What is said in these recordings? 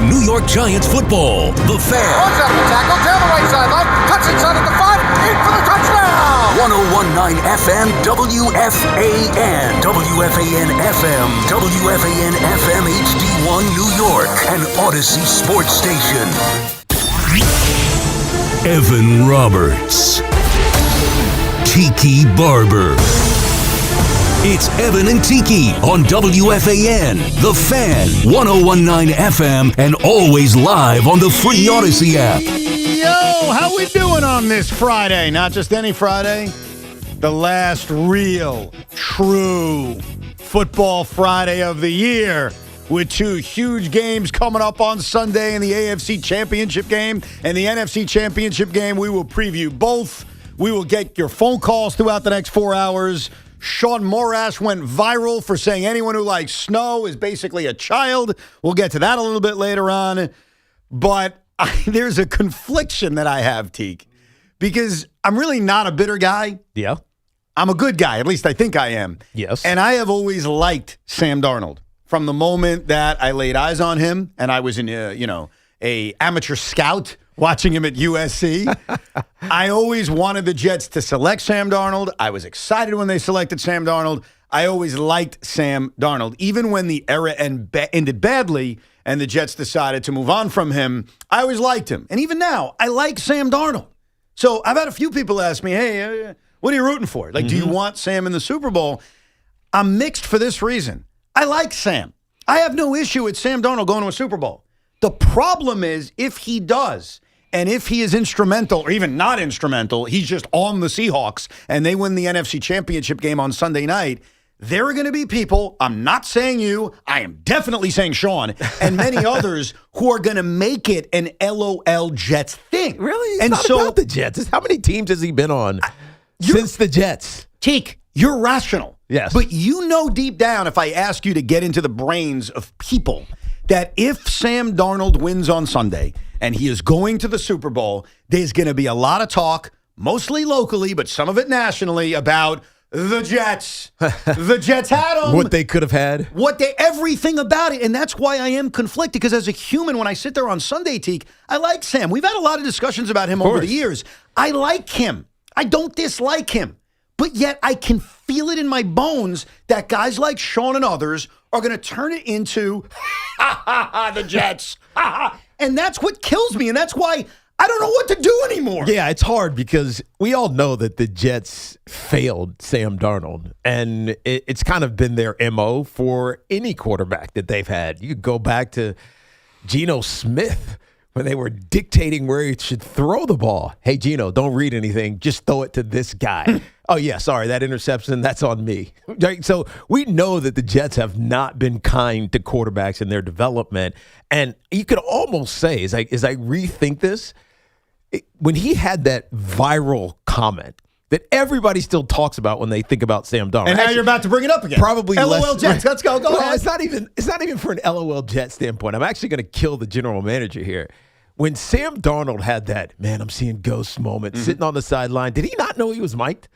New York Giants football. The Fan. Runs up the tackle, down the right sideline, cuts inside at the 5, in for the touchdown! 1019 FM WFAN. WFAN FM. WFAN FM HD1 New York. An Odyssey sports station. Evan Roberts. Tiki Barber. It's Evan and Tiki on WFAN, The Fan, 1019 FM, and always live on the free Odyssey app. Yo, how we doing on this Friday? Not just any Friday, the last real, true football Friday of the year, with two huge games coming up on Sunday in the AFC Championship game and the NFC Championship game. We will preview both. We will get your phone calls throughout the next 4 hours. Sean Morash went viral for saying anyone who likes snow is basically a child. We'll get to that a little bit later on. But there's a confliction that I have, Teak, because I'm really not a bitter guy. Yeah. I'm a good guy. At least I think I am. Yes. And I have always liked Sam Darnold from the moment that I laid eyes on him and I was in, a amateur scout watching him at USC. I always wanted the Jets to select Sam Darnold. I was excited when they selected Sam Darnold. I always liked Sam Darnold. Even when the era ended badly and the Jets decided to move on from him, I always liked him. And even now, I like Sam Darnold. So I've had a few people ask me, hey, what are you rooting for? Like, do you want Sam in the Super Bowl? I'm mixed for this reason. I like Sam. I have no issue with Sam Darnold going to a Super Bowl. The problem is if he does, and if he is instrumental, or even not instrumental, he's just on the Seahawks, and they win the NFC Championship game on Sunday night, there are going to be people, I'm not saying you, I am definitely saying Sean, and many others who are going to make it an LOL Jets thing. Really? It's not about the Jets. How many teams has he been on since the Jets? Teak, you're rational. Yes. But you know deep down, if I ask you to get into the brains of people, that if Sam Darnold wins on Sunday and he is going to the Super Bowl, there's going to be a lot of talk, mostly locally, but some of it nationally, about the Jets. The Jets had them. What they could have had. Everything about it. And that's why I am conflicted, because as a human, when I sit there on Sunday, Teak, I like Sam. We've had a lot of discussions about him over the years. I like him. I don't dislike him. But yet I can feel it in my bones that guys like Sean and others are going to turn it into the Jets. And that's what kills me. And that's why I don't know what to do anymore. Yeah, it's hard because we all know that the Jets failed Sam Darnold. And it's kind of been their MO for any quarterback that they've had. You could go back to Geno Smith when they were dictating where he should throw the ball. Hey, Geno, don't read anything. Just throw it to this guy. Oh, yeah, sorry, that interception, that's on me. Right? So we know that the Jets have not been kind to quarterbacks in their development. And you could almost say, as I rethink this, when he had that viral comment that everybody still talks about when they think about Sam Darnold. And now you're about to bring it up again. Probably LOL Jets. Let's go. Go ahead. It's not even for an LOL Jet standpoint. I'm actually going to kill the general manager here. When Sam Darnold had that, man, I'm seeing ghost moment, sitting on the sideline, did he not know he was mic'd?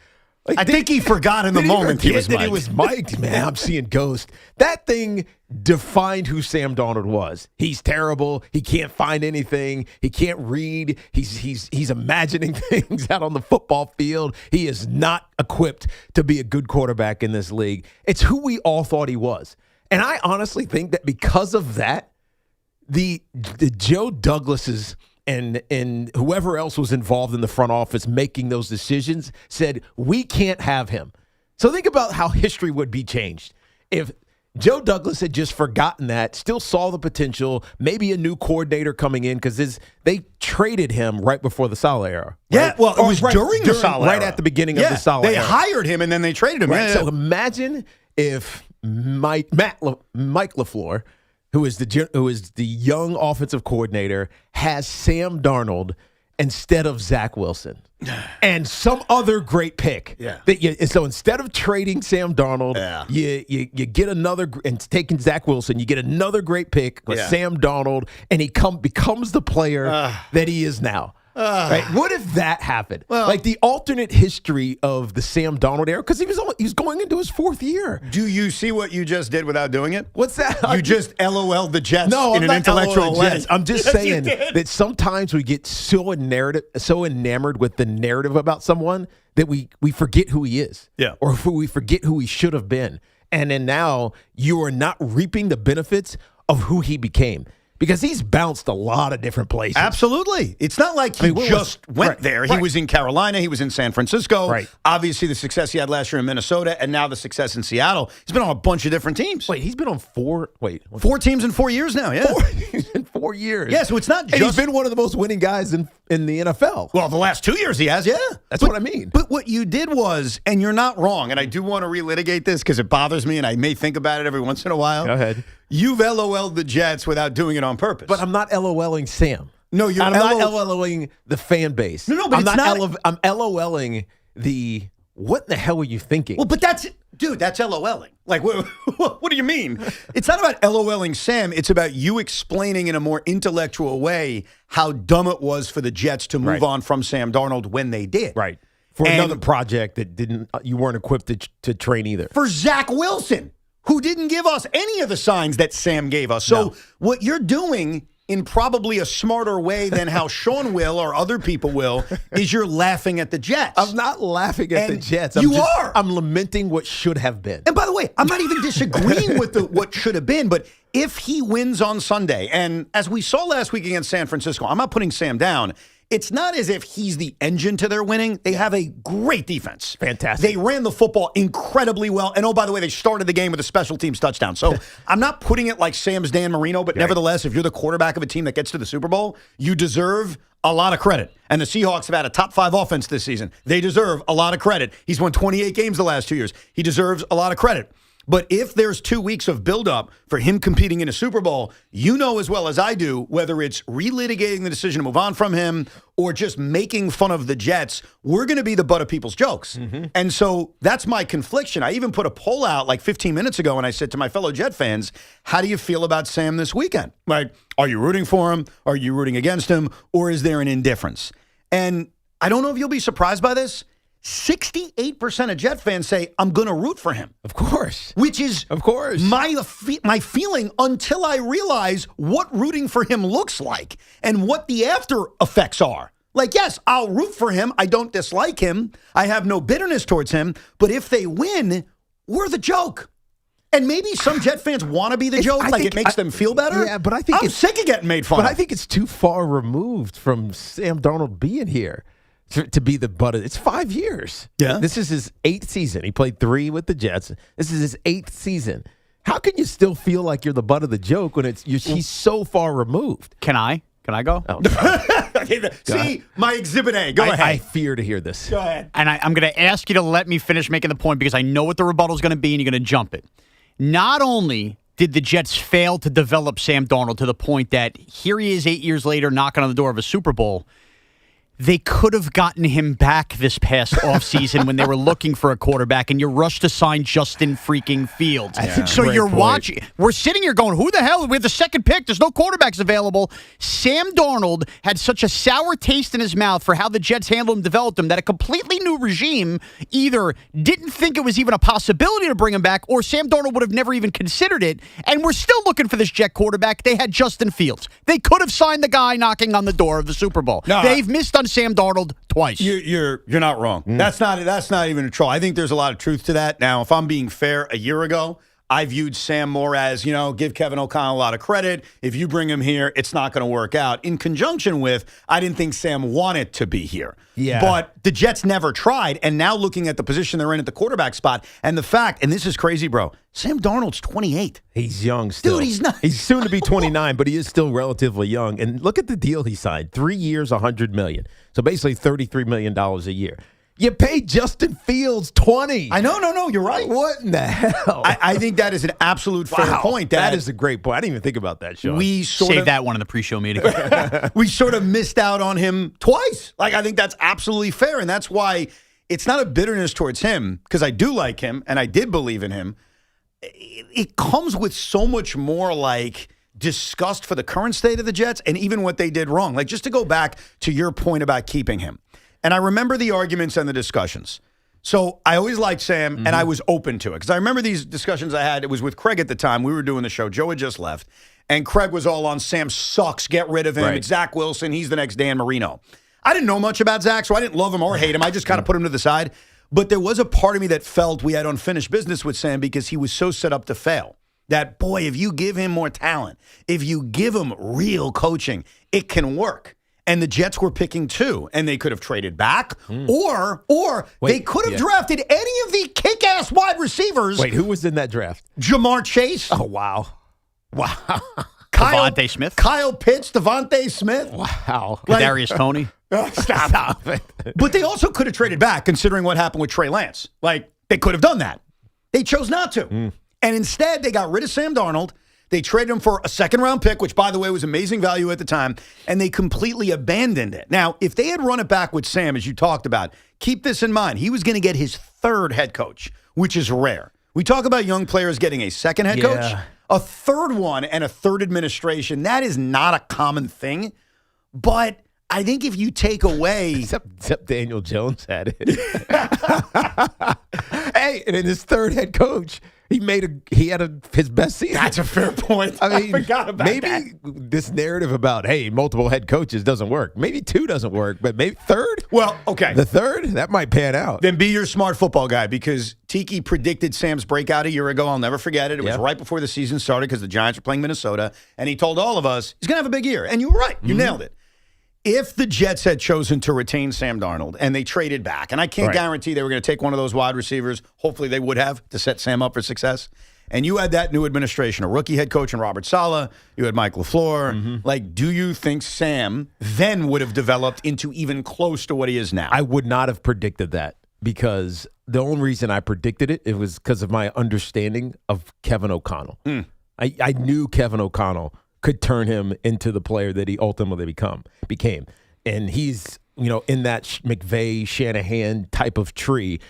I think he forgot in the moment he was mic'd. He was mic'd, man. I'm seeing ghost. That thing defined who Sam Darnold was. He's terrible. He can't find anything. He can't read. He's imagining things out on the football field. He is not equipped to be a good quarterback in this league. It's who we all thought he was. And I honestly think that because of that, the Joe Douglases and whoever else was involved in the front office making those decisions said, we can't have him. So think about how history would be changed if Joe Douglas had just forgotten that, still saw the potential, maybe a new coordinator coming in, because they traded him right before the Saleh era. Right? Yeah, well, it was during the Saleh era. Right at the beginning of the Saleh era. They hired him, and then they traded him. Right. Yeah. So imagine if Mike LaFleur, who is the young offensive coordinator, has Sam Darnold instead of Zach Wilson and some other great pick. Yeah. So instead of trading Sam Darnold, you get another, and taking Zach Wilson, you get another great pick with Sam Darnold, and he becomes the player that he is now. Right? What if that happened? Well- Like the alternate history of the Sam Darnold era, because he was going into his 4th year. Do you see what you just did without doing it? What's that? You just LOL'd the Jets No, in I'm an not intellectual LOL way. Jets. I'm just Yes, you saying did. that sometimes we get so enamored with the narrative about someone that we forget who he is. Yeah. Or we forget who he should have been. And then now you are not reaping the benefits of who he became. Because he's bounced a lot of different places. Absolutely. It's not like he just went right, there. He right. was in Carolina. He was in San Francisco. Right. Obviously, the success he had last year in Minnesota and now the success in Seattle. He's been on a bunch of different teams. Wait, he's been on 4 teams in 4 years now, yeah. in 4 years. Yeah, so it's not And just... he's been one of the most winning guys in the NFL. Well, the last 2 years he has, yeah. That's what I mean. But what you did was, and you're not wrong, and I do want to relitigate this because it bothers me and I may think about it every once in a while. Go ahead. You've LOL'd the Jets without doing it on purpose. But I'm not LOLing Sam. No, you're I'm not LOLing the fan base. No, but I'm it's not- I'm LOLing the what the hell were you thinking? Well, but that's LOLing. Like, what do you mean? It's not about LOLing Sam. It's about you explaining in a more intellectual way how dumb it was for the Jets to move on from Sam Darnold when they did. Right. For And- another project that you weren't equipped to train either. For Zach Wilson, who didn't give us any of the signs that Sam gave us. So what you're doing in probably a smarter way than how Sean will or other people will is you're laughing at the Jets. I'm not laughing at the And Jets. you are. I'm lamenting what should have been. And by the way, I'm not even disagreeing with what should have been, but if he wins on Sunday, and as we saw last week against San Francisco, I'm not putting Sam down. It's not as if he's the engine to their winning. They have a great defense. Fantastic. They ran the football incredibly well. And oh, by the way, they started the game with a special teams touchdown. So I'm not putting it like Sam's Dan Marino, but nevertheless, if you're the quarterback of a team that gets to the Super Bowl, you deserve a lot of credit. And the Seahawks have had a top 5 offense this season. They deserve a lot of credit. He's won 28 games the last 2 years. He deserves a lot of credit. But if there's 2 weeks of buildup for him competing in a Super Bowl, you know as well as I do, whether it's relitigating the decision to move on from him or just making fun of the Jets, we're going to be the butt of people's jokes. And so that's my confliction. I even put a poll out like 15 minutes ago and I said to my fellow Jet fans, how do you feel about Sam this weekend? Like, are you rooting for him? Are you rooting against him? Or is there an indifference? And I don't know if you'll be surprised by this. 68% of Jet fans say, I'm going to root for him. Of course. Which is Of course. my feeling until I realize what rooting for him looks like and what the after effects are. Like, yes, I'll root for him. I don't dislike him. I have no bitterness towards him. But if they win, we're the joke. And maybe some Jet fans want to be the joke, like it makes them feel better. Yeah, but I think I'm sick of getting made fun But of. I think it's too far removed from Sam Darnold being here to be the butt of. It's 5 years. Yeah. This is his 8th season. He played 3 with the Jets. This is his 8th season. How can you still feel like you're the butt of the joke when he's so far removed? Can I go? Oh, See, my exhibit A. Go ahead. I fear to hear this. Go ahead. And I'm going to ask you to let me finish making the point because I know what the rebuttal is going to be and you're going to jump it. Not only did the Jets fail to develop Sam Darnold to the point that here he is 8 years later knocking on the door of a Super Bowl, they could have gotten him back this past offseason when they were looking for a quarterback, and you rushed to sign Justin freaking Fields. So great you're point. watching. We're sitting here going, who the hell? We have the second pick. There's no quarterbacks available. Sam Darnold had such a sour taste in his mouth for how the Jets handled him, developed him, that a completely new regime either didn't think it was even a possibility to bring him back, or Sam Darnold would have never even considered it. And we're still looking for this Jet quarterback. They had Justin Fields. They could have signed the guy knocking on the door of the Super Bowl. No, They've missed on Sam Darnold twice. You're not wrong. That's not even a troll. I think there's a lot of truth to that. Now, if I'm being fair, a year ago, I viewed Sam more as, give Kevin O'Connell a lot of credit. If you bring him here, it's not going to work out. In conjunction with, I didn't think Sam wanted to be here. Yeah. But the Jets never tried. And now looking at the position they're in at the quarterback spot and the fact, and this is crazy, bro, Sam Darnold's 28. He's young still. Dude, he's not. He's soon to be 29, but he is still relatively young. And look at the deal he signed. 3 years, $100 million. So basically $33 million a year. You paid Justin Fields 20. I know, no, you're right. What in the hell? I think that is an absolute fair point. That is a great point. I didn't even think about that, Sean. We sort Save of that one in the pre-show meeting. we sort of missed out on him twice. Like, I think that's absolutely fair. And that's why it's not a bitterness towards him, because I do like him and I did believe in him. It comes with so much more like disgust for the current state of the Jets and even what they did wrong. Like, just to go back to your point about keeping him. And I remember the arguments and the discussions. So I always liked Sam, and I was open to it. Because I remember these discussions I had. It was with Craig at the time. We were doing the show. Joe had just left. And Craig was all on Sam sucks. Get rid of him. Right. It's Zach Wilson. He's the next Dan Marino. I didn't know much about Zach, so I didn't love him or hate him. I just kind of put him to the side. But there was a part of me that felt we had unfinished business with Sam because he was so set up to fail. That, boy, if you give him more talent, if you give him real coaching, it can work. And the Jets were picking two, and they could have traded back, or they could have drafted any of the kick-ass wide receivers. Wait, who was in that draft? Jamar Chase. Oh, wow. Devontae Smith. Kyle Pitts, Devontae Smith. Wow. Darius Toney. Stop it. But they also could have traded back, considering what happened with Trey Lance. Like, they could have done that. They chose not to. And instead, they got rid of Sam Darnold. They traded him for a second-round pick, which, by the way, was amazing value at the time, and they completely abandoned it. Now, if they had run it back with Sam, as you talked about, keep this in mind. He was going to get his third head coach, which is rare. We talk about young players getting a second head coach. A third one and a third administration, that is not a common thing. But I think if you take away... Except Daniel Jones had it. Hey, and in his third head coach... He had his best season. That's a fair point. I mean, I forgot about maybe that. this narrative about, hey, multiple head coaches doesn't work. Maybe two doesn't work, but maybe third? Well, okay. The third? That might pan out. Then be your smart football guy, because Tiki predicted Sam's breakout a year ago. I'll never forget it. It was right before the season started because the Giants were playing Minnesota, and he told all of us he's going to have a big year. And you were right. You nailed it. If the Jets had chosen to retain Sam Darnold and they traded back, and I can't guarantee they were going to take one of those wide receivers, hopefully they would have, to set Sam up for success. And you had that new administration, a rookie head coach in Robert Saleh. You had Mike LaFleur. Like, do you think Sam then would have developed into even close to what he is now? I would not have predicted that, because the only reason I predicted it was because of my understanding of Kevin O'Connell. I knew Kevin O'Connell could turn him into the player that he ultimately became. And he's, in that McVay, Shanahan type of tree.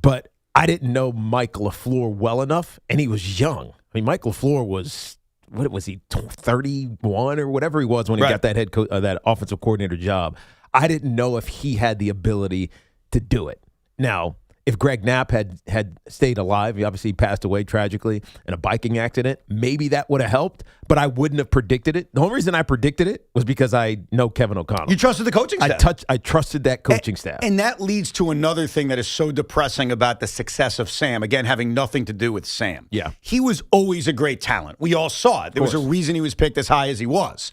But I didn't know Mike LaFleur well enough, and he was young. I mean, Mike LaFleur was, what was he, 31 or whatever he was when he got that head coach, that offensive coordinator job. I didn't know if he had the ability to do it. Now, if Greg Knapp had stayed alive, he obviously passed away tragically in a biking accident, maybe that would have helped, but I wouldn't have predicted it. The only reason I predicted it was because I know Kevin O'Connell. You trusted the coaching staff. I trusted that coaching staff. And that leads to another thing that is so depressing about the success of Sam, again, having nothing to do with Sam. Yeah. He was always a great talent. We all saw it. There was a reason he was picked as high as he was.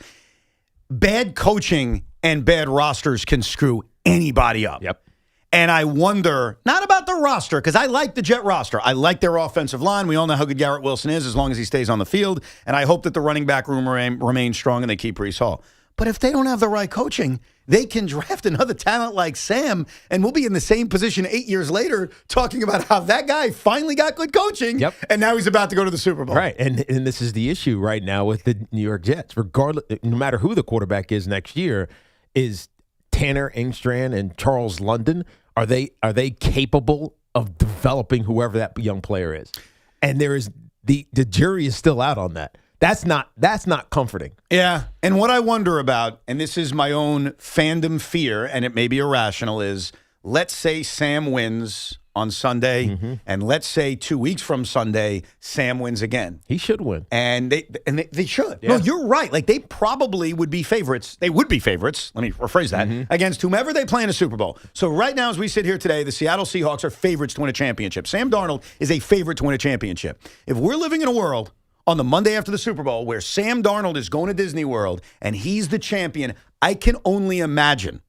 Bad coaching and bad rosters can screw anybody up. Yep. And I wonder, not about the roster, because I like the Jet roster. I like their offensive line. We all know how good Garrett Wilson is as long as he stays on the field. And I hope that the running back room remains strong and they keep Breece Hall. But if they don't have the right coaching, they can draft another talent like Sam, and we'll be in the same position 8 years later talking about how that guy finally got good coaching, and now he's about to go to the Super Bowl. Right, and this is the issue right now with the New York Jets. Regardless, no matter who the quarterback is next year, is Tanner Engstrand and Charles London, are they capable of developing whoever that young player is? And there is the jury is still out on that. That's not comforting. Yeah. And what I wonder about, and this is my own fandom fear, and it may be irrational, is let's say Sam wins on Sunday, and let's say 2 weeks from Sunday, Sam wins again. He should win. And they should. Yeah. No, you're right. Like, they probably would be favorites. They would be favorites. Let me rephrase that. Against whomever they play in a Super Bowl. So right now, as we sit here today, the Seattle Seahawks are favorites to win a championship. Sam Darnold is a favorite to win a championship. If we're living in a world on the Monday after the Super Bowl where Sam Darnold is going to Disney World and he's the champion, I can only imagine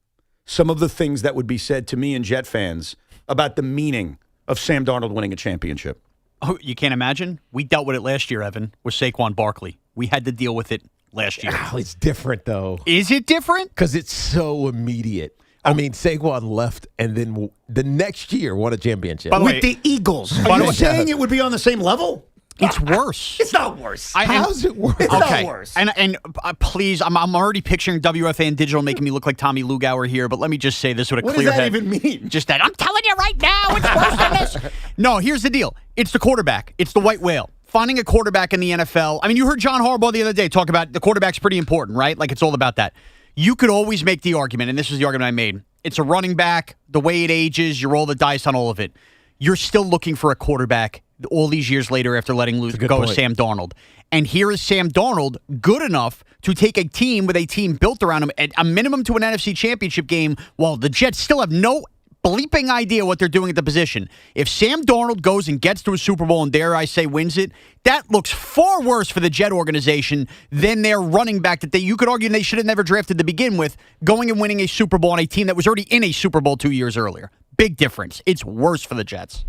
some of the things that would be said to me and Jet fans about the meaning of Sam Darnold winning a championship. Oh, you can't imagine? We dealt with it last year, Evan, with Saquon Barkley. We had to deal with it last year. Oh, it's different, though. Is it different? Because it's so immediate. I mean, Saquon left and then the next year won a championship. By the way, with the Eagles. by Are the you way- saying it would be on the same level? It's worse. It's not worse. How's it work? It's Okay, not worse. and please, I'm already picturing WFAN Digital making me look like Tommy Lugauer here, but let me just say this with a What clear does that head. even mean? Just that I'm telling you right now, it's worse than this. No, here's the deal. It's the quarterback. It's the white whale. finding a quarterback in the NFL. I mean, you heard John Harbaugh the other day talk about the quarterback's pretty important, right? Like, it's all about that. You could always make the argument, and this is the argument I made. It's a running back, the way it ages, you roll the dice on all of it. You're still looking for a quarterback all these years later after letting go Sam Darnold. And here is Sam Darnold, good enough to take a team with a team built around him at a minimum to an NFC Championship game, while the Jets still have no bleeping idea what they're doing at the position. If Sam Darnold goes and gets to a Super Bowl and, dare I say, wins it, that looks far worse for the Jet organization than their running back that you could argue they should have never drafted to begin with, going and winning a Super Bowl on a team that was already in a Super Bowl 2 years earlier. Big difference. It's worse for the Jets.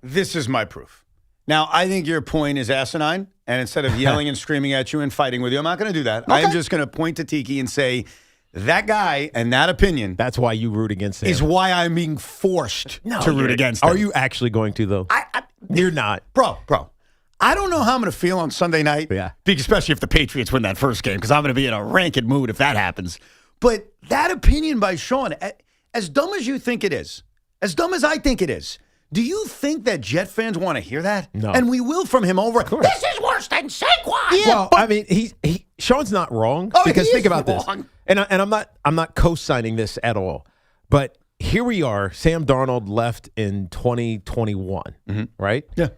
This is my proof. Now, I think your point is asinine, and instead of yelling and screaming at you and fighting with you, I'm not going to do that. Okay. I am just going to point to Tiki and say, that guy and that opinion. That's why you root against him. Is why I'm being forced to root against him. Are you actually going to, though? You're not. Bro. I don't know how I'm going to feel on Sunday night. Yeah. Especially if the Patriots win that first game, because I'm going to be in a rancid mood if that happens. But that opinion by Sean, as dumb as you think it is, as dumb as I think it is, do you think that Jet fans want to hear that? No. And we will from him over. This is worse than Saquon. Yeah, well, I mean, Sean's not wrong, because think about wrong. this. And I'm not co-signing this at all. But here we are. Sam Darnold left in 2021, right? Yeah.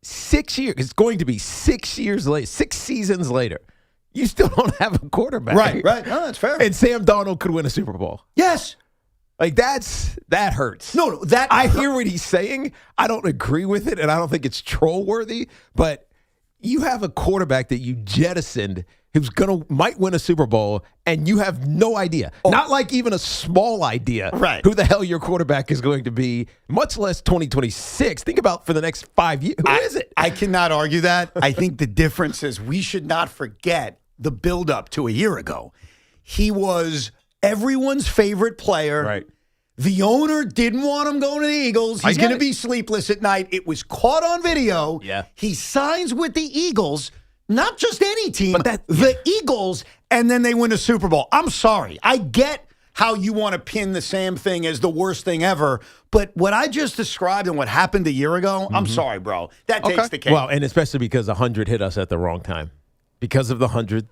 6 years. It's going to be 6 years later. 6 seasons later. You still don't have a quarterback. Right. No, that's fair. And Sam Darnold could win a Super Bowl. Yes. Like, that hurts. No, I hear what he's saying. I don't agree with it, and I don't think it's troll-worthy, but you have a quarterback that you jettisoned who's might win a Super Bowl, and you have no idea. Not like even a small idea who the hell your quarterback is going to be, much less 2026. Think about for the next 5 years. Who is it? I cannot argue that. I think the difference is we should not forget the buildup to a year ago. He was everyone's favorite player. Right. The owner didn't want him going to the Eagles. He's going to be sleepless at night. It was caught on video. Yeah. He signs with the Eagles, not just any team, the Eagles, and then they win a Super Bowl. I'm sorry. I get how you want to pin the Sam thing as the worst thing ever, but what I just described and what happened a year ago, I'm sorry, bro. That takes the cake. Well, and especially because 100 hit us at the wrong time. Because of the 100th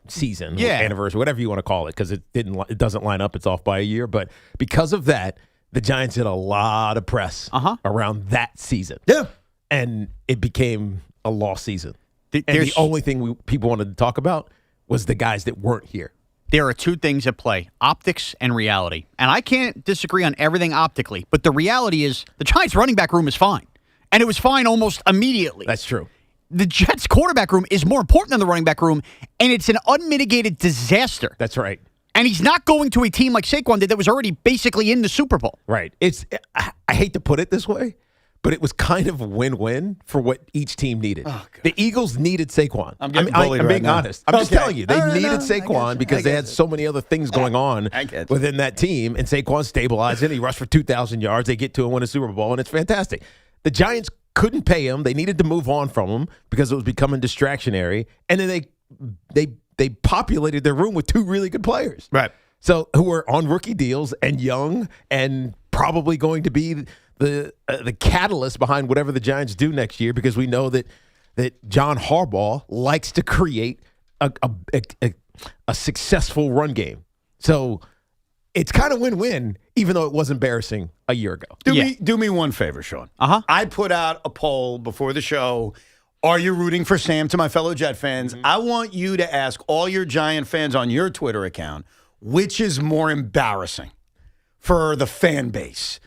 season, anniversary, whatever you want to call it, because it doesn't line up. It's off by a year, but because of that, the Giants had a lot of press around that season. Yeah, and it became a lost season. And the only thing people wanted to talk about was the guys that weren't here. There are two things at play, optics and reality. And I can't disagree on everything optically, but the reality is the Giants running back room is fine. And it was fine almost immediately. That's true. The Jets quarterback room is more important than the running back room, and it's an unmitigated disaster. That's right. And he's not going to a team like Saquon did that was already basically in the Super Bowl. Right. I hate to put it this way, but it was kind of win-win for what each team needed. Oh, the Eagles needed Saquon. I'm being honest. I'm just telling you, they needed Saquon because they had so many other things going on within that team, and Saquon stabilized it. He rushed for 2,000 yards. They get to and win a Super Bowl, and it's fantastic. The Giants couldn't pay him. They needed to move on from him because it was becoming distractionary, and then they populated their room with two really good players. Right. So who were on rookie deals and young and probably going to be the catalyst behind whatever the Giants do next year, because we know that John Harbaugh likes to create a successful run game. So it's kind of win-win, even though it was embarrassing a year ago. Do me one favor, Sean. I put out a poll before the show. Are you rooting for Sam, to my fellow Jet fans? I want you to ask all your Giant fans on your Twitter account, which is more embarrassing for the fan base?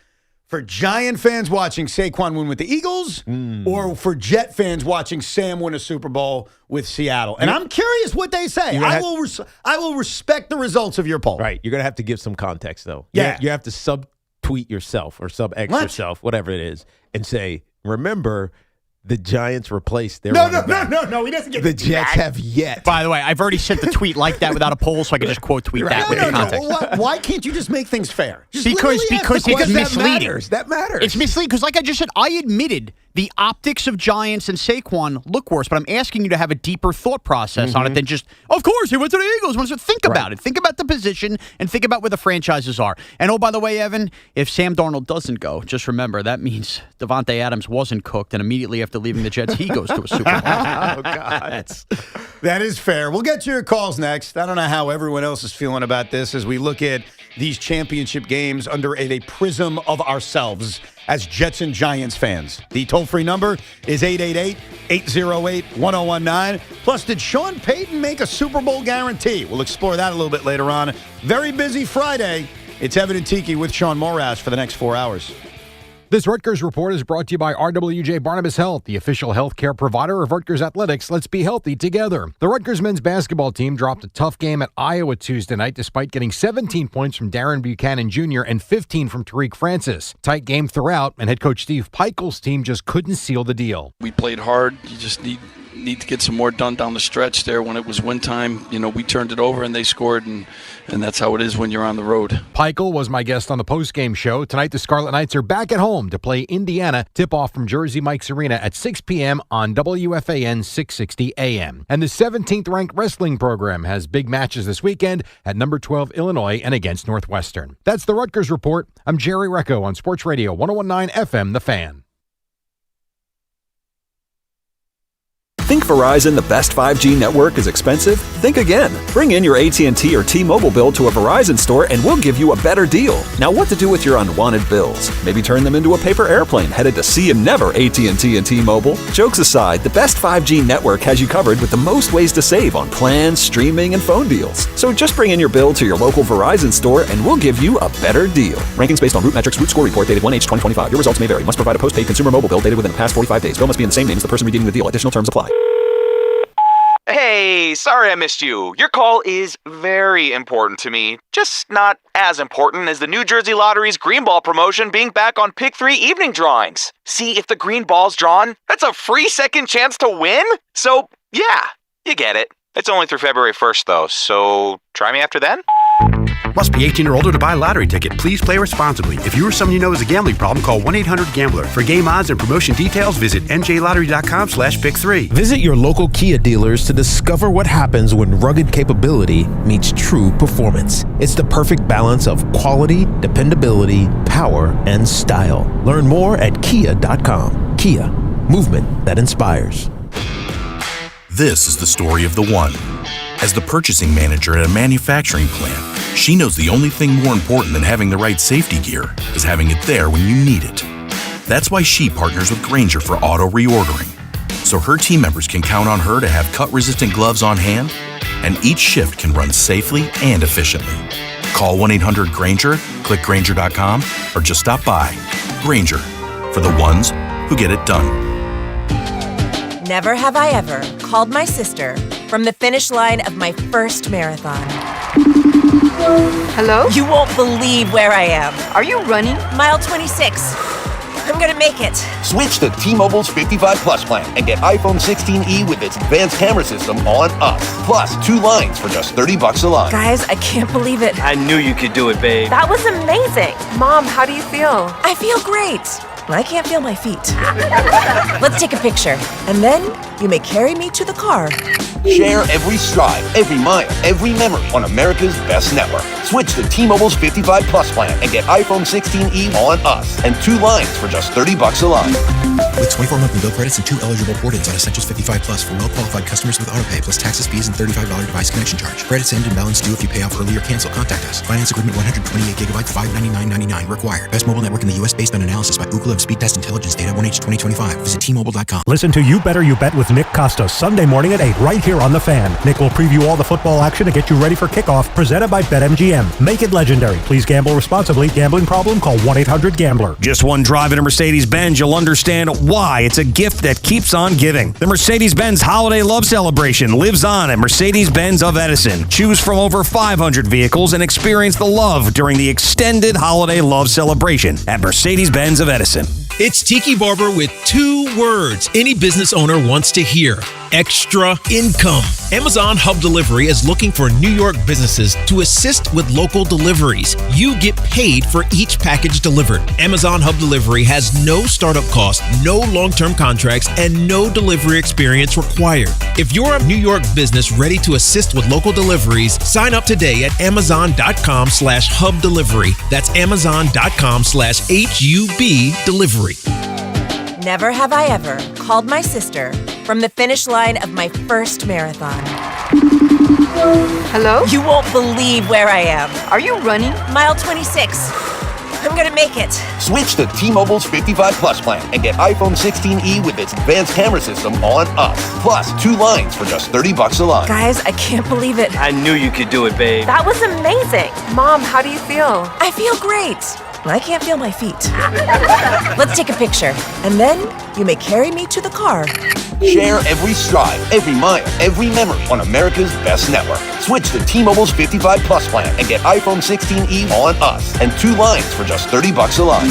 For Giant fans watching Saquon win with the Eagles, or for Jet fans watching Sam win a Super Bowl with Seattle? And I'm curious what they say. I will respect the results of your poll. Right. You're going to have to give some context, though. Yeah. You have to sub-tweet yourself or sub-X yourself, whatever it is, and say, remember, the Giants replaced their No, He doesn't get the Jets have yet. By the way, I've already sent the tweet like that without a poll, so I can just quote tweet that with the context. Why can't you just make things fair? Because it's misleading. That matters. It's misleading because, like I just said, I admitted the optics of Giants and Saquon look worse, but I'm asking you to have a deeper thought process on it than just, of course, he went to the Eagles. Think about it. Think about the position and think about where the franchises are. And oh, by the way, Evan, if Sam Darnold doesn't go, just remember that means Devontae Adams wasn't cooked, and immediately after leaving the Jets, he goes to a Super Bowl. Oh, God. That is fair. We'll get to your calls next. I don't know how everyone else is feeling about this as we look at these championship games under a prism of ourselves as Jets and Giants fans. The toll-free number is 888-808-1019. Plus, did Sean Payton make a Super Bowl guarantee? We'll explore that a little bit later on. Very busy Friday. It's Evan and Tiki with Sean Morash for the next 4 hours. This Rutgers Report is brought to you by RWJ Barnabas Health, the official healthcare provider of Rutgers Athletics. Let's be healthy together. The Rutgers men's basketball team dropped a tough game at Iowa Tuesday night despite getting 17 points from Darren Buchanan Jr. and 15 from Tariq Francis. Tight game throughout, and head coach Steve Peichel's team just couldn't seal the deal. We played hard. You just need to get some more done down the stretch there. When it was win time, we turned it over and they scored, and that's how it is when you're on the road. Peichel was my guest on the post-game show. Tonight, the Scarlet Knights are back at home to play Indiana. Tip-off from Jersey Mike's Arena at 6 p.m. on WFAN 660 AM. And the 17th-ranked wrestling program has big matches this weekend at number 12 Illinois and against Northwestern. That's the Rutgers Report. I'm Jerry Recco on Sports Radio 101.9 FM, The Fan. Think Verizon, the best 5G network, is expensive? Think again. Bring in your AT&T or T-Mobile bill to a Verizon store and we'll give you a better deal. Now, what to do with your unwanted bills? Maybe turn them into a paper airplane headed to see and never AT&T and T-Mobile? Jokes aside, the best 5G network has you covered with the most ways to save on plans, streaming, and phone deals. So just bring in your bill to your local Verizon store and we'll give you a better deal. Rankings based on Root Metrics Root Score Report dated 1H2025. Your results may vary. Must provide a postpaid consumer mobile bill dated within the past 45 days. Bill must be in the same name as the person redeeming the deal. Additional terms apply. Hey, sorry I missed you. Your call is very important to me. Just not as important as the New Jersey Lottery's Green Ball promotion being back on Pick 3 evening drawings. See, if the green ball's drawn, that's a free second chance to win? So, yeah, you get it. It's only through February 1st, though, so try me after then? Must be 18 or older to buy a lottery ticket. Please play responsibly. If you or someone you know has a gambling problem, call 1-800-GAMBLER. For game odds and promotion details, visit njlottery.com/pick3. Visit your local Kia dealers to discover what happens when rugged capability meets true performance. It's the perfect balance of quality, dependability, power, and style. Learn more at kia.com. Kia, movement that inspires. This is the story of the one. As the purchasing manager at a manufacturing plant, she knows the only thing more important than having the right safety gear is having it there when you need it. That's why she partners with Grainger for auto reordering, so her team members can count on her to have cut-resistant gloves on hand, and each shift can run safely and efficiently. Call 1-800-GRAINGER, click Grainger.com, or just stop by. Grainger, for the ones who get it done. Never have I ever called my sister from the finish line of my first marathon. Hello? You won't believe where I am. Are you running? Mile 26. I'm gonna make it. Switch to T-Mobile's 55 Plus plan and get iPhone 16e with its advanced camera system on us. Plus 2 lines for just $30 a line. Guys, I can't believe it. I knew you could do it, babe. That was amazing. Mom, how do you feel? I feel great. I can't feel my feet. Let's take a picture, and then you may carry me to the car. Share every stride, every mile, every memory on America's best network. Switch to T-Mobile's 55 Plus plan and get iPhone 16e on us and 2 lines for just $30 a line. With 24 monthly bill credits and 2 eligible port-ins on Essentials 55 Plus for well-qualified customers with AutoPay, plus taxes, fees, and $35 device connection charge. Credits end and balance due if you pay off early or cancel. Contact us. Finance agreement 128 gigabytes, $599.99 required. Best mobile network in the U.S. based on analysis by Ookla of Speed Test Intelligence data 1H2025. Visit T-Mobile.com. Listen to You Better You Bet with Nick Costos Sunday morning at 8 right here on The Fan. Nick will preview all the football action to get you ready for kickoff, presented by BetMGM. Make it legendary. Please gamble responsibly. Gambling problem? Call 1-800-GAMBLER. Just one drive in a Mercedes-Benz, you'll understand why it's a gift that keeps on giving. The Mercedes-Benz Holiday Love Celebration lives on at Mercedes-Benz of Edison. Choose from over 500 vehicles and experience the love during the extended Holiday Love Celebration at Mercedes-Benz of Edison. It's Tiki Barber with 2 words any business owner wants to hear. Extra income. Amazon.com. Amazon Hub Delivery is looking for New York businesses to assist with local deliveries. You get paid for each package delivered. Amazon Hub Delivery has no startup cost, no long-term contracts, and no delivery experience required. If you're a New York business ready to assist with local deliveries, sign up today at Amazon.com/Hub Delivery. That's Amazon.com/HUB Delivery. Never have I ever called my sister from the finish line of my first marathon. Hello? You won't believe where I am. Are you running? Mile 26. I'm gonna make it. Switch to T-Mobile's 55 Plus plan and get iPhone 16e with its advanced camera system on us. Plus, 2 lines for just $30 a line. Guys, I can't believe it. I knew you could do it, babe. That was amazing. Mom, how do you feel? I feel great. I can't feel my feet. Let's take a picture, and then you may carry me to the car. Share every stride, every mile, every memory on America's best network. Switch to T-Mobile's 55 Plus plan and get iPhone 16e on us and 2 lines for just $30 a line.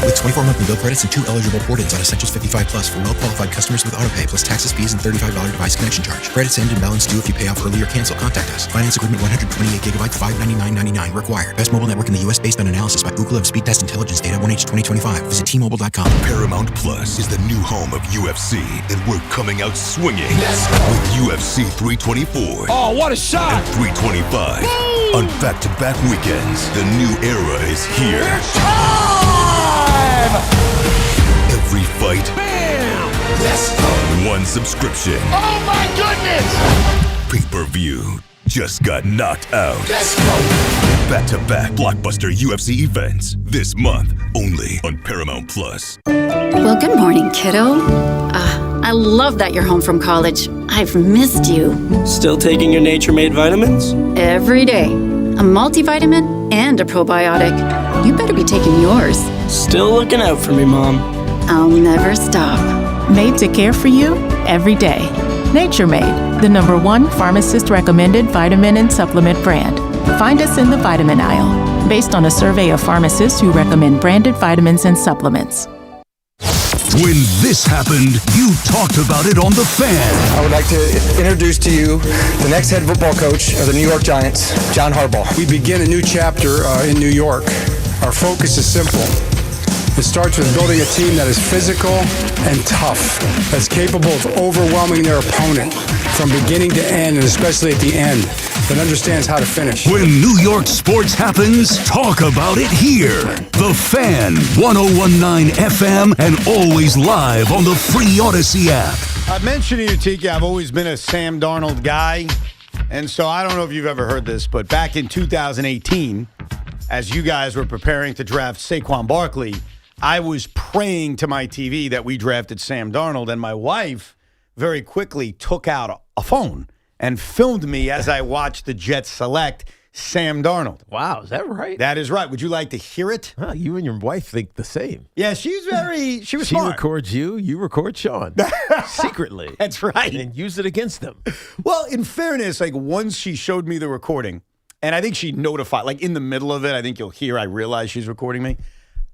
With 24 monthly bill credits and 2 eligible port-ins on Essentials 55 Plus for well-qualified customers with autopay plus taxes, fees, and $35 device connection charge. Credits end and balance due if you pay off early or cancel. Contact us. Finance agreement 128 gigabytes, $599.99 required. Best mobile network in the U.S. based on analysis by Ookla of Speed Test Intelligence data 1H 2025. Visit T-Mobile.com. Paramount Plus is the new home of UFC, and we're coming out swinging with UFC 324. Oh, what a shot! And 325 on back-to-back weekends. The new era is here. It's time! Every fight. Bam! Let's go! One subscription. Oh my goodness! Pay-per-view just got knocked out. Let's go! Back-to-back blockbuster UFC events this month only on Paramount Plus. Well, good morning, kiddo. I love that you're home from college. I've missed you. Still taking your Nature-Made vitamins? Every day. A multivitamin and a probiotic. You better be taking yours. Still looking out for me, Mom. I'll never stop. Made to care for you every day. Nature Made, the #1 pharmacist-recommended vitamin and supplement brand. Find us in the vitamin aisle, based on a survey of pharmacists who recommend branded vitamins and supplements. When this happened, you talked about it on The Fan. I would like to introduce to you the next head football coach of the New York Giants, John Harbaugh. We begin a new chapter in New York. Our focus is simple. It starts with building a team that is physical and tough, that's capable of overwhelming their opponent from beginning to end, and especially at the end, that understands how to finish. When New York sports happens, talk about it here. The Fan, 101.9 FM, and always live on the free Odyssey app. I've mentioned to you, Tiki, I've always been a Sam Darnold guy. And so I don't know if you've ever heard this, but back in 2018, as you guys were preparing to draft Saquon Barkley, I was praying to my TV that we drafted Sam Darnold, and my wife very quickly took out a phone and filmed me as I watched the Jets select Sam Darnold. Wow, is that right? That is right. Would you like to hear it? Huh, you and your wife think the same. Yeah, she was She smart. records you record Sean. Secretly. That's right. And use it against them. Well, in fairness, like once she showed me the recording, and I think she notified, like in the middle of it, I think you'll hear I realize she's recording me.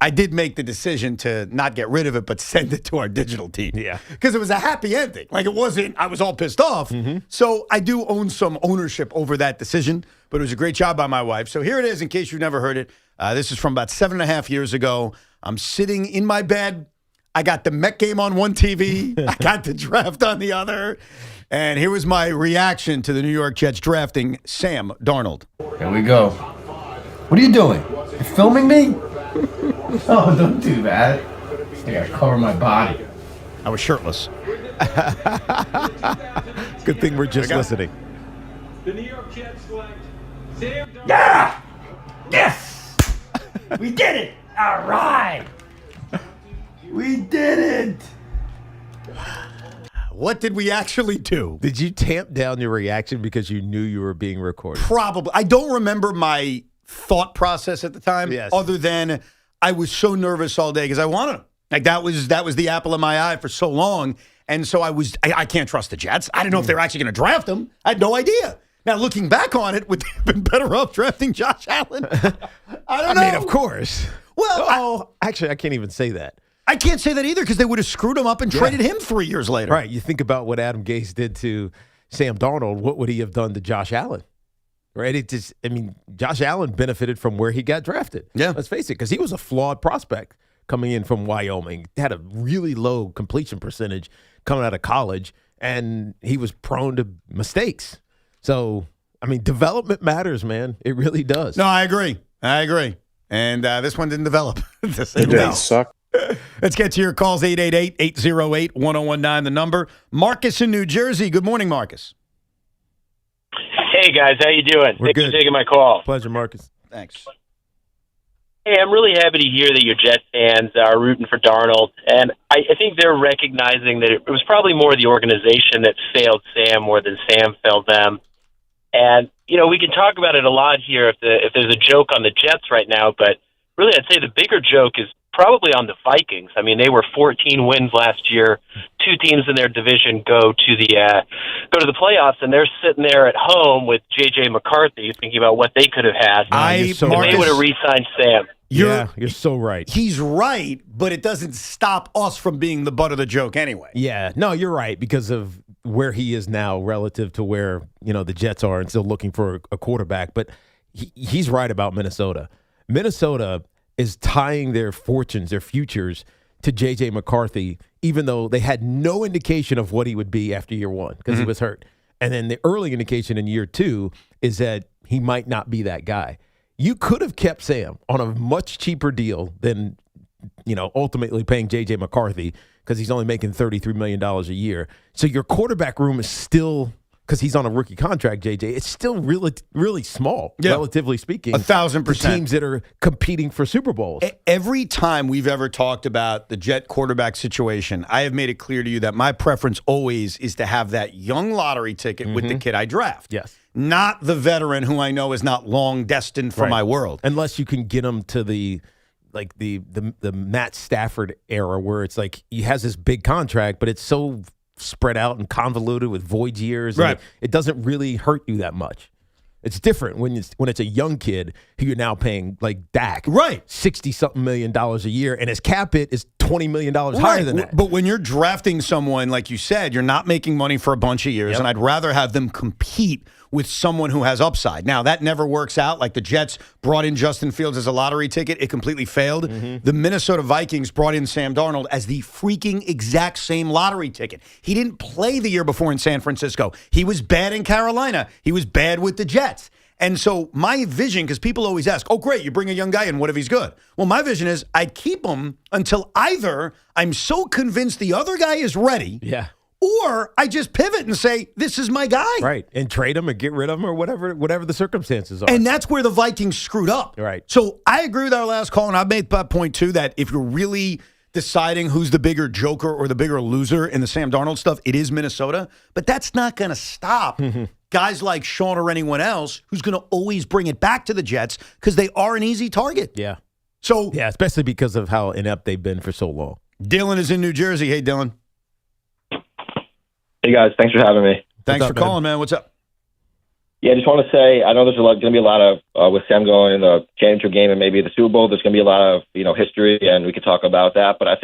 I did make the decision to not get rid of it, but send it to our digital team. Yeah. Because it was a happy ending. Like it wasn't, I was all pissed off. Mm-hmm. So I do own some ownership over that decision, but it was a great job by my wife. So here it is, in case you've never heard it. This is from about 7.5 years ago. I'm sitting in my bed. I got the Met game on one TV. I got the draft on the other. And here was my reaction to the New York Jets drafting Sam Darnold. Here we go. What are you doing? You filming me? Oh, don't do that. I gotta cover my body. I was shirtless. Good thing we're just listening. The New York Jets select Sam Darnold. Yeah! Yes! We did it! All right! We did it! What did we actually do? Did you tamp down your reaction because you knew you were being recorded? Probably. I don't remember my thought process at the time, Yes. other than I was so nervous all day because I wanted him. Like that was the apple of my eye for so long, and so I can't trust the Jets. I didn't know if they were actually going to draft him. I had no idea. Now looking back on it, would they have been better off drafting Josh Allen? I don't know. I mean, of course. Well, actually, I can't even say that. I can't say that either because they would have screwed him up and traded him 3 years later. Right. You think about what Adam Gase did to Sam Darnold, what would he have done to Josh Allen? Right? Josh Allen benefited from where he got drafted. Yeah. Let's face it, because he was a flawed prospect coming in from Wyoming. Had a really low completion percentage coming out of college, and he was prone to mistakes. So, development matters, man. It really does. No, I agree. And this one didn't develop. They suck. Let's get to your calls, 888-808-1019, the number. Marcus in New Jersey. Good morning, Marcus. Hey, guys. How you doing? Thanks for taking my call. Pleasure, Marcus. Thanks. Hey, I'm really happy to hear that your Jet fans are rooting for Darnold. And I think they're recognizing that it was probably more the organization that failed Sam more than Sam failed them. And, we can talk about it a lot here if there's a joke on the Jets right now, but really I'd say the bigger joke is probably on the Vikings. They were 14 wins last year. 2 teams in their division go to the playoffs, and they're sitting there at home with J.J. McCarthy thinking about what they could have had if they would have re-signed Sam. You're so right. He's right, but it doesn't stop us from being the butt of the joke anyway. Yeah, no, you're right because of where he is now relative to where, the Jets are and still looking for a quarterback. But he's right about Minnesota. Minnesota is tying their fortunes, their futures to J.J. McCarthy, even though they had no indication of what he would be after year one because he was hurt. And then the early indication in year 2 is that he might not be that guy. You could have kept Sam on a much cheaper deal than, ultimately paying J.J. McCarthy because he's only making $33 million a year. So your quarterback room is still, because he's on a rookie contract, J.J., it's still really, really small, relatively speaking. 1,000%. The teams that are competing for Super Bowls. Every time we've ever talked about the Jet quarterback situation, I have made it clear to you that my preference always is to have that young lottery ticket with the kid I draft. Yes. Not the veteran who I know is not long destined for my world. Unless you can get him to the Matt Stafford era where it's like he has this big contract, but it's so spread out and convoluted with void years. Right. It doesn't really hurt you that much. It's different when it's a young kid who you're now paying like Dak. Right. $60-something million a year, and his cap hit is $20 million higher than that. But when you're drafting someone, like you said, you're not making money for a bunch of years, and I'd rather have them compete with someone who has upside. Now, that never works out. Like the Jets brought in Justin Fields as a lottery ticket. It completely failed. The Minnesota Vikings brought in Sam Darnold as the freaking exact same lottery ticket. He didn't play the year before in San Francisco. He was bad in Carolina. He was bad with the Jets. And so my vision, because people always ask, oh, great, you bring a young guy in. What if he's good? Well, my vision is I keep him until either I'm so convinced the other guy is ready. Yeah. Or I just pivot and say, this is my guy. Right. And trade him or get rid of him or whatever the circumstances are. And that's where the Vikings screwed up. Right. So I agree with our last call, and I made that point, too, that if you're really deciding who's the bigger joker or the bigger loser in the Sam Darnold stuff, it is Minnesota. But that's not going to stop guys like Sean or anyone else who's going to always bring it back to the Jets because they are an easy target. Yeah. So yeah, especially because of how inept they've been for so long. Dylan is in New Jersey. Hey, Dylan. Hey, guys. Thanks for having me. Thanks for calling, man. What's up? Yeah, I just want to say, I know there's going to be a lot of, with Sam going in the championship game and maybe the Super Bowl, there's going to be a lot of, history, and we could talk about that. But I think